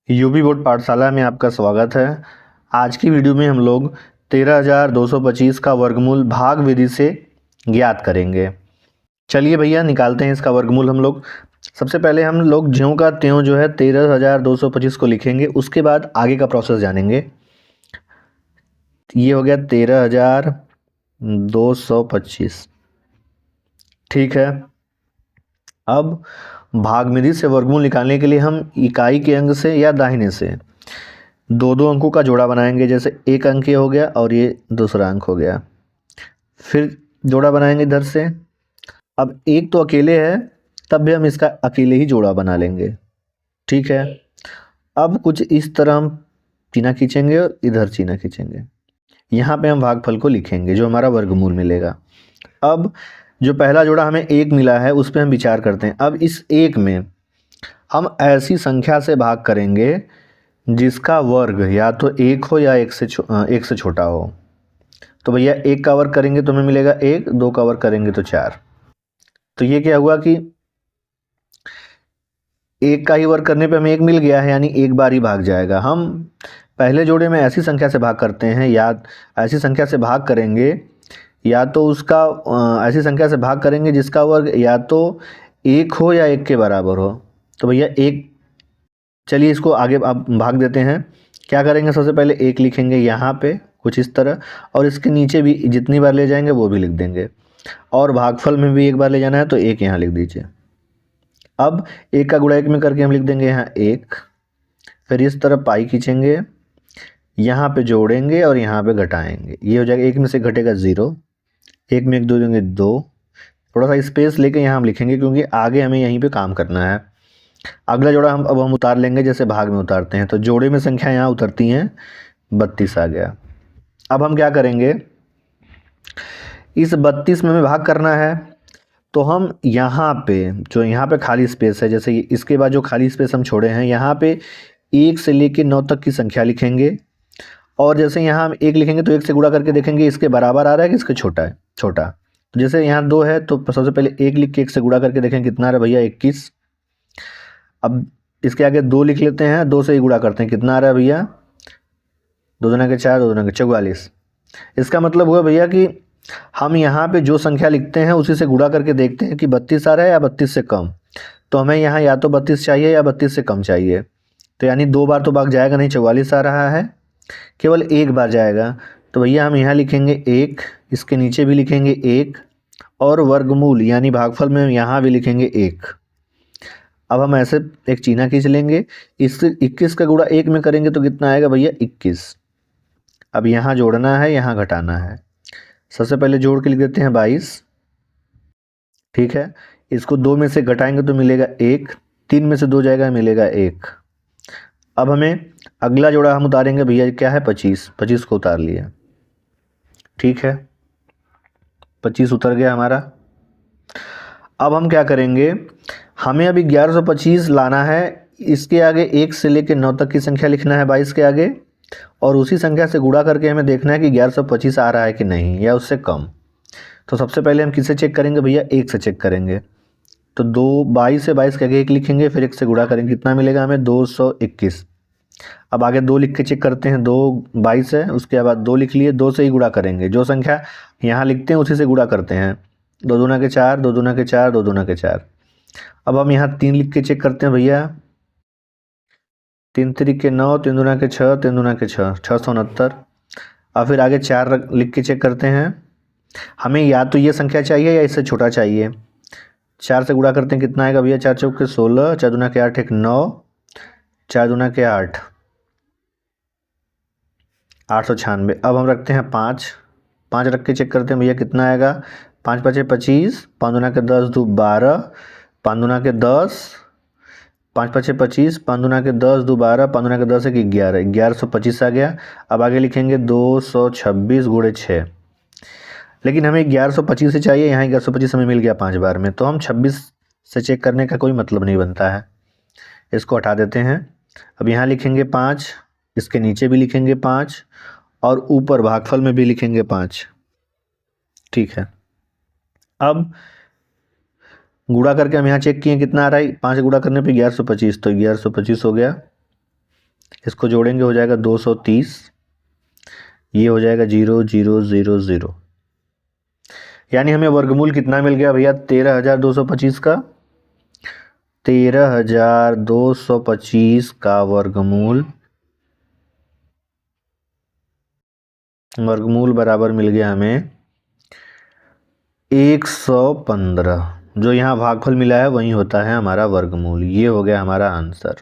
UP board पाठशाला में आपका स्वागत है। आज की वीडियो में हम लोग 13,225 का वर्गमूल भाग विधि से ज्ञात करेंगे। चलिए भैया निकालते हैं इसका वर्गमूल हम लोग। सबसे पहले हम लोग ज्यों का त्यों जो है 13,225 को लिखेंगे, उसके बाद आगे का प्रोसेस जानेंगे। ये हो गया 13,225। ठीक है। अब भाग विधि से वर्गमूल निकालने के लिए हम इकाई के अंक से या दाहिने से दो दो अंकों का जोड़ा बनाएंगे। जैसे एक अंक ये हो गया और ये दूसरा अंक हो गया, फिर जोड़ा बनाएंगे इधर से। अब एक तो अकेले है, तब भी हम इसका अकेले ही जोड़ा बना लेंगे। ठीक है। अब कुछ इस तरह हम चीना खींचेंगे और इधर चीना खींचेंगे। यहाँ पे हम भागफल को लिखेंगे जो हमारा वर्गमूल मिलेगा। अब जो पहला जोड़ा हमें एक मिला है उस पर हम विचार करते हैं। अब इस एक में हम ऐसी संख्या से भाग करेंगे जिसका वर्ग या तो एक हो या एक से छोटा हो। तो भैया एक का वर्ग करेंगे तो हमें मिलेगा एक, दो का वर्ग करेंगे तो चार। तो ये क्या हुआ कि एक का ही वर्ग करने पे हमें एक मिल गया है, यानी एक बार ही भाग जाएगा। हम पहले जोड़े में ऐसी संख्या से भाग करते हैं, या ऐसी संख्या से भाग करेंगे या तो उसका ऐसी संख्या से भाग करेंगे जिसका वर्ग या तो एक हो या एक के बराबर हो। तो भैया एक, चलिए इसको आगे अब भाग देते हैं। क्या करेंगे, सबसे पहले एक लिखेंगे यहाँ पे कुछ इस तरह, और इसके नीचे भी जितनी बार ले जाएंगे वो भी लिख देंगे, और भागफल में भी एक बार ले जाना है तो एक यहाँ लिख दीजिए। अब एक का गुणा एक में करके हम लिख देंगे यहाँ एक, फिर इस तरह पाई खींचेंगे, यहाँ पे जोड़ेंगे और यहाँ पे घटाएंगे। ये हो जाएगा, एक में से घटेगा ज़ीरो, एक में एक दो देंगे दो। थोड़ा सा स्पेस लेके यहाँ हम लिखेंगे क्योंकि आगे हमें यहीं पे काम करना है। अगला जोड़ा हम उतार लेंगे जैसे भाग में उतारते हैं। तो जोड़े में संख्या यहाँ उतरती हैं, 32 आ गया। अब हम क्या करेंगे, इस 32 में हमें भाग करना है तो हम यहाँ पे जो यहाँ पे खाली स्पेस है, जैसे इसके बाद जो खाली स्पेस हम छोड़े हैं यहाँ पे 1 से लेके 9 तक की संख्या लिखेंगे। और जैसे यहाँ हम एक लिखेंगे तो एक से गुणा करके देखेंगे इसके बराबर आ रहा है कि इसके छोटा है, छोटा। तो जैसे यहाँ दो है तो सबसे पहले एक लिख के एक से गुणा करके देखें कितना आ रहा है भैया 21। अब इसके आगे दो लिख लेते हैं, दो से ही गुणा करते हैं, कितना आ रहा है भैया, दो दुना के चार, दो दुना के 44। इसका मतलब हुआ भैया कि हम यहाँ पे जो संख्या लिखते हैं उसी से गुणा करके देखते हैं कि 32 आ रहा है या 32 से कम। तो हमें यहाँ या तो 32 चाहिए या 32 से कम चाहिए। तो यानी दो बार तो भाग जाएगा नहीं, 44 आ रहा है, केवल एक बार जाएगा। तो भैया हम यहाँ लिखेंगे एक, इसके नीचे भी लिखेंगे एक, और वर्गमूल यानी भागफल में यहाँ भी लिखेंगे एक। अब हम ऐसे एक चीना खींच लेंगे, इससे 21 का गुणा एक में करेंगे तो कितना आएगा भैया 21। अब यहाँ जोड़ना है, यहाँ घटाना है। सबसे पहले जोड़ के लिख देते हैं 22। ठीक है। इसको दो में से घटाएंगे तो मिलेगा एक, तीन में से दो जाएगा मिलेगा एक। अब हमें अगला जोड़ा हम उतारेंगे भैया, क्या है 25। 25 को उतार लिया। ठीक है, 25 उतर गया हमारा। अब हम क्या करेंगे, हमें अभी 1125 लाना है। इसके आगे 1 से लेकर 9 तक की संख्या लिखना है 22 के आगे, और उसी संख्या से गुणा करके हमें देखना है कि 1125 आ रहा है कि नहीं या उससे कम। तो सबसे पहले हम किससे चेक करेंगे भैया, एक से चेक करेंगे। तो 22 से 22 के आगे एक लिखेंगे, फिर एक से गुणा करेंगे, कितना मिलेगा हमें 221। अब आगे दो लिख के चेक करते हैं, 2 22 है, उसके बाद दो लिख लिए, दो से ही गुणा करेंगे। जो संख्या यहाँ लिखते हैं उसी से गुणा करते हैं। दो दूना के चार, दो दूना के चार, दो दूना के चार। अब हम यहाँ तीन लिख के चेक करते हैं भैया, 3 3 के 9, 3 दूना के 6, 3 दूना के 6, 669। अब फिर आगे चार लिख के चेक करते हैं। हमें या तो ये संख्या चाहिए या इससे छोटा चाहिए। चार से गुणा करते हैं, कितना आएगा भैया, 4 चौक के 16, 4 दूना के 8 एक 9, 4 दूना के 8, 896। अब हम रखते हैं 5, 5 रख के चेक करते हैं भैया कितना आएगा, 5 5 25, 5 दूना के 10 दो 12, 5 दूना के 10, 5 5 25, 5 दूना के 10 दो 12, 5 दूना के 10 एक 11, 1125 आ गया। अब आगे लिखेंगे 226 गुणे 6, लेकिन हमें 1125 से चाहिए, यहाँ 1125 हमें मिल गया 5 बार में, तो हम 26 से चेक करने का कोई मतलब नहीं बनता है, इसको हटा देते हैं। अब यहाँ लिखेंगे 5, इसके नीचे भी लिखेंगे 5, और ऊपर भागफल में भी लिखेंगे 5। ठीक है। अब गुणा करके हम यहाँ चेक किए कितना आ रहा है, 5 गुणा करने पे 1125, तो 1125 हो गया। इसको जोड़ेंगे हो जाएगा 230, ये हो जाएगा 0 0 0 0। यानी हमें वर्गमूल कितना मिल गया भैया 13,225 का। 13,225 का वर्गमूल बराबर मिल गया हमें 115। जो यहाँ भागफल मिला है वही होता है हमारा वर्गमूल। ये हो गया हमारा आंसर।